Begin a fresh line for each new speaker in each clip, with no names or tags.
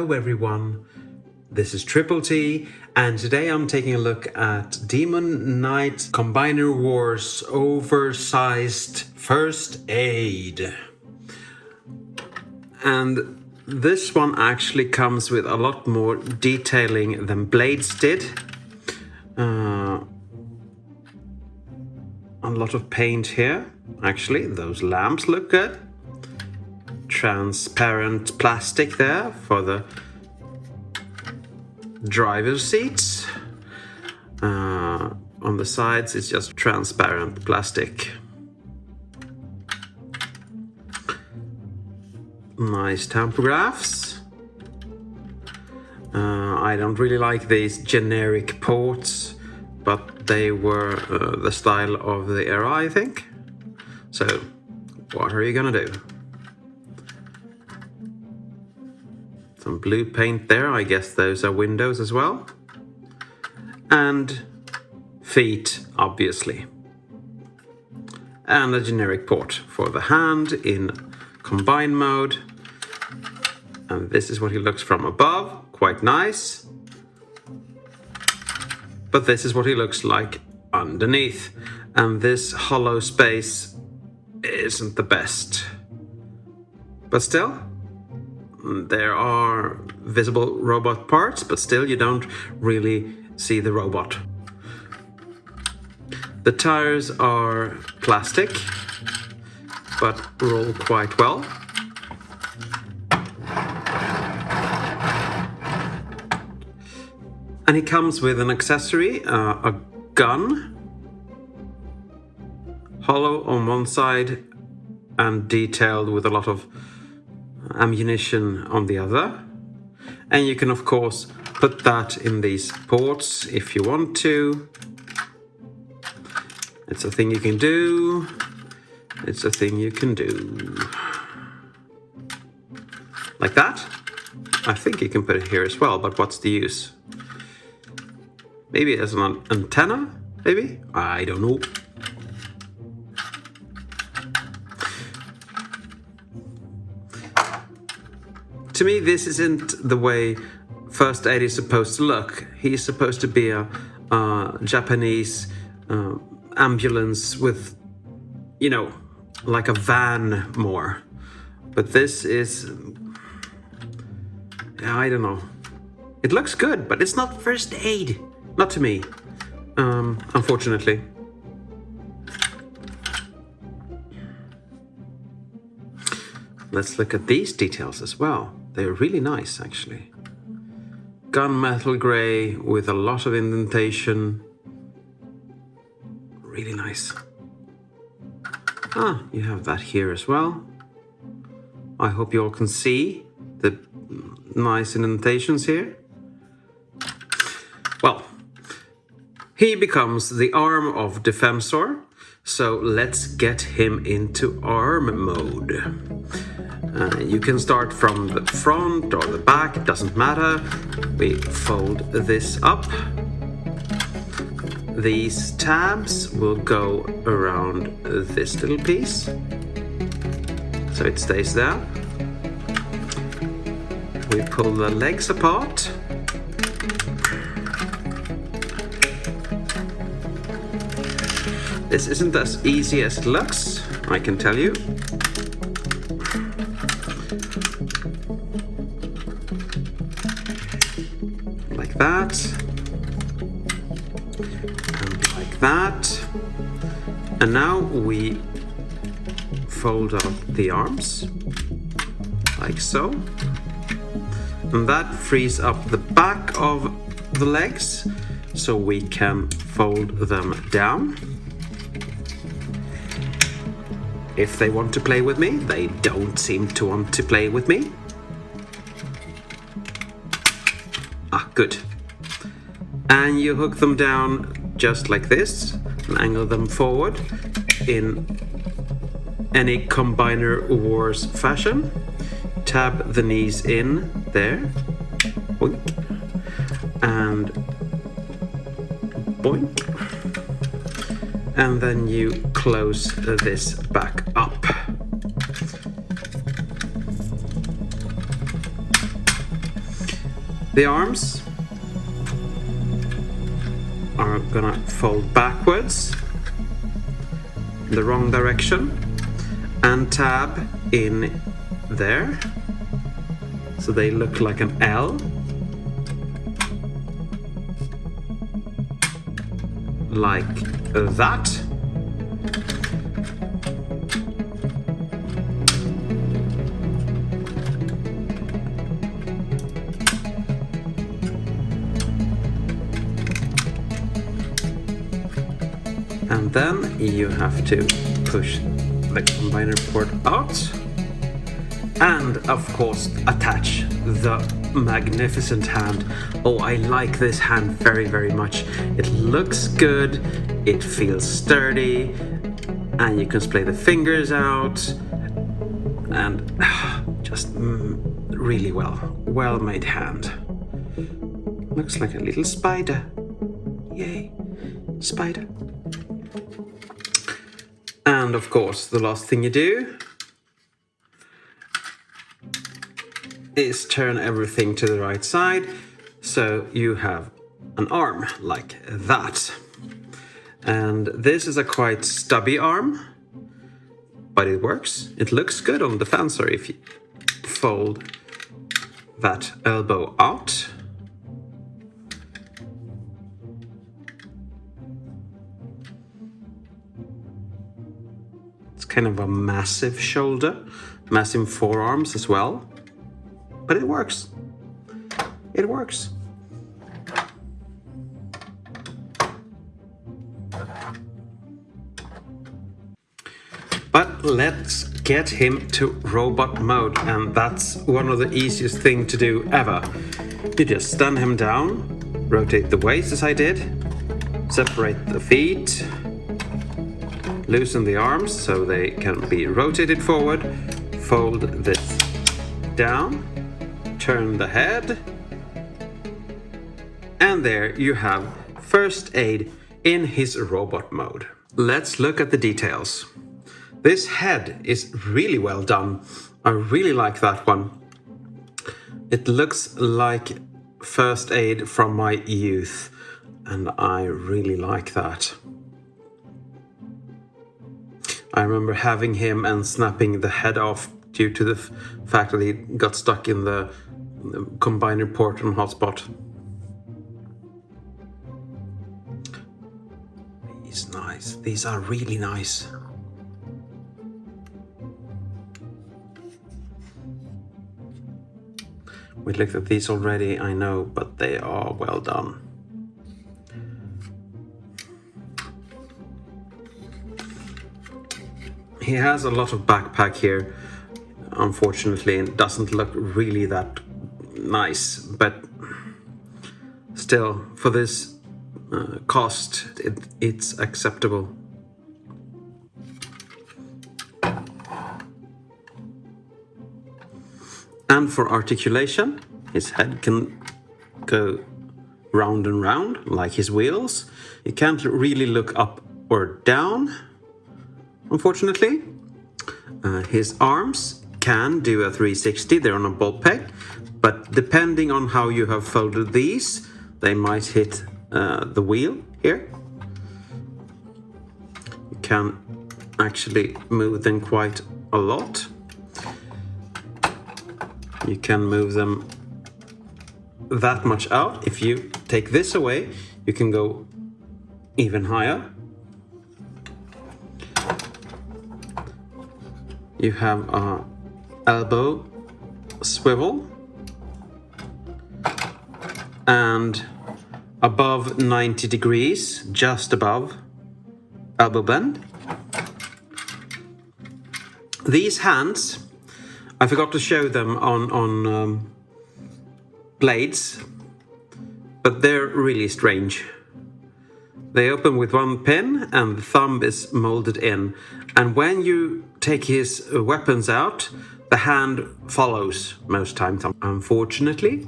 Hello everyone, this is Triple T, and today I'm taking a look at Demon Knight Combiner Wars Oversized First Aid. And this one actually comes with a lot more detailing than Blades did. A lot of paint here. Actually, those lamps look good. Transparent plastic there for the driver's seats. On the sides it's just transparent plastic. Nice tampographs. I don't really like these generic ports, but they were the style of the era, I think. So what are you gonna do? Some blue paint there, I guess those are windows as well. And feet, obviously. And a generic port for the hand in combine mode. And this is what he looks from above, quite nice. But this is what he looks like underneath. And this hollow space isn't the best. But still, there are visible robot parts, but still you don't really see the robot. The tires are plastic, but roll quite well. And he comes with an accessory, a gun, hollow on one side and detailed with a lot of ammunition on the other. And you can of course put that in these ports if you want to. It's a thing you can do. It's a thing you can do. Like that. I think you can put it here as well, but what's the use? Maybe as an antenna, maybe? I don't know. To me, this isn't the way First Aid is supposed to look. He's supposed to be a Japanese ambulance with, you know, like a van more. But this is, I don't know. It looks good, but it's not First Aid. Not to me, unfortunately. Let's look at these details as well. They're really nice, actually. Gunmetal gray with a lot of indentation. Really nice. Ah, you have that here as well. I hope you all can see the nice indentations here. Well, he becomes the arm of Defensor. So let's get him into arm mode. You can start from the front or the back, it doesn't matter. We fold this up. These tabs will go around this little piece, so it stays there. We pull the legs apart. This isn't as easy as it looks, I can tell you. Like that. And like that. And now we fold out the arms, like so. And that frees up the back of the legs, so we can fold them down. If they want to play with me, they don't seem to want to play with me. Ah, good. And you hook them down just like this and angle them forward in any Combiner Wars fashion. Tab the knees in there. Boink. And boink. And then you close this back up. The arms are gonna fold backwards in the wrong direction and tab in there so they look like an L, like that. And then you have to push the combiner port out and of course attach the magnificent hand. Oh, I like this hand very, very much. It looks good, it feels sturdy, and you can splay the fingers out, and just really well made hand. Looks like a little spider. Yay, spider. And of course, the last thing you do is turn everything to the right side, so you have an arm like that. And this is a quite stubby arm, but it works. It looks good on the fencer if you fold that elbow out. It's kind of a massive shoulder, massive forearms as well. But it works. It works. But let's get him to robot mode, and that's one of the easiest things to do ever. You just stand him down, rotate the waist as I did, separate the feet, loosen the arms so they can be rotated forward, fold this down, turn the head, and there you have first aid in his robot mode. Let's look at the details. This head is really well done. I really like that one. It looks like first aid from my youth, and I really like that. I remember having him and snapping the head off due to the fact that he got stuck in the combiner port and hotspot. He's nice. These are really nice. We looked at these already, I know, but they are well done. He has a lot of backpack here, unfortunately, and doesn't look really that nice, but still, for this cost, it's acceptable. And for articulation, his head can go round and round like his wheels. You can't really look up or down, unfortunately. His arms can do a 360, they're on a ball peg, but depending on how you have folded these, they might hit the wheel here. You can actually move them quite a lot. You can move them that much out. If you take this away, you can go even higher. You have a elbow swivel and above 90 degrees, just above elbow bend. These hands, I forgot to show them on blades, but they're really strange. They open with one pin and the thumb is molded in. And when you take his weapons out, the hand follows most times, unfortunately.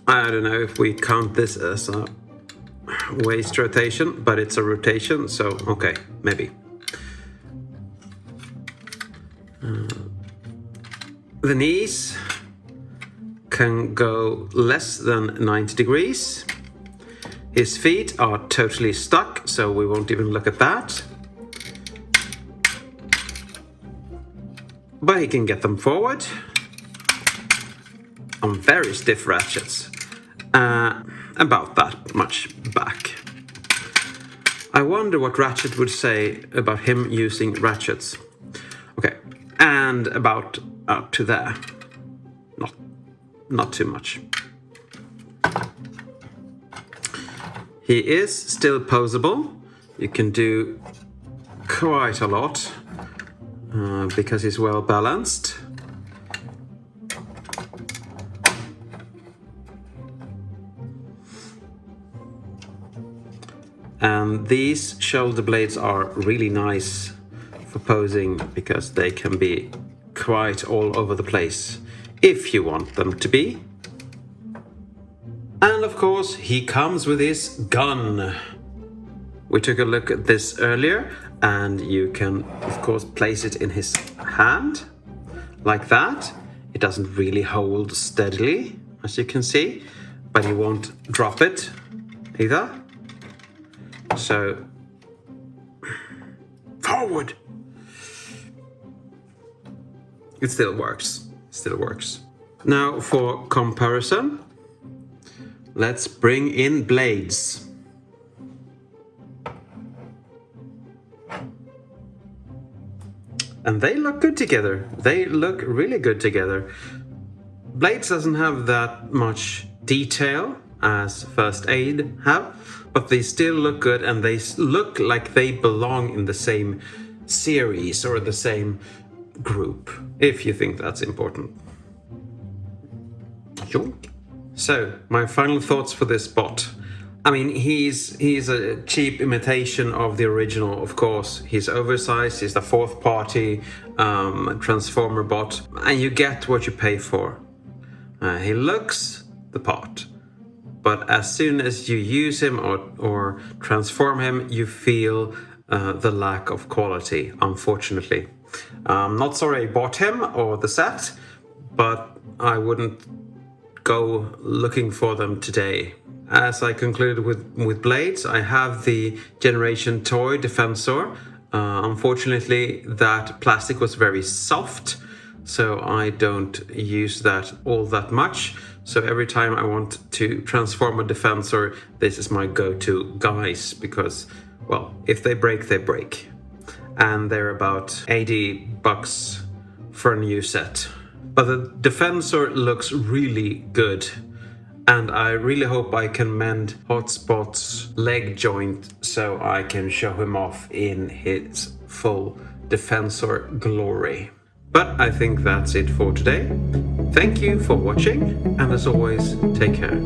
I don't know if we count this as a waist rotation, but it's a rotation, so okay, maybe. The knees can go less than 90 degrees. His feet are totally stuck, so we won't even look at that. But he can get them forward on very stiff ratchets. About that much back. I wonder what Ratchet would say about him using ratchets. Okay, and about up to there. Not too much. He is still poseable. You can do quite a lot because he's well balanced. And these shoulder blades are really nice for posing because they can be quite all over the place if you want them to be. And of course, he comes with his gun. We took a look at this earlier, and you can, of course, place it in his hand like that. It doesn't really hold steadily, as you can see, but he won't drop it either. So, forward! It still works. Now for comparison, let's bring in blades. And they look good together. They look really good together. Blades doesn't have that much detail as First Aid have, but they still look good, and they look like they belong in the same series or the same group, if you think that's important. So, my final thoughts for this bot. I mean, he's a cheap imitation of the original, of course. He's oversized, he's the fourth party transformer bot, and you get what you pay for. He looks the part, but as soon as you use him or transform him, you feel the lack of quality, unfortunately. I'm not sorry I bought him or the set, but I wouldn't go looking for them today. As I concluded with blades, I have the Generation Toy Defensor. Unfortunately, that plastic was very soft, so I don't use that all that much. So every time I want to transform a Defensor, this is my go-to guys, because, well, if they break, they break. And they're about $80 for a new set. But the Defensor looks really good, and I really hope I can mend Hotspot's leg joint so I can show him off in his full Defensor glory. But I think that's it for today. Thank you for watching, and as always, take care.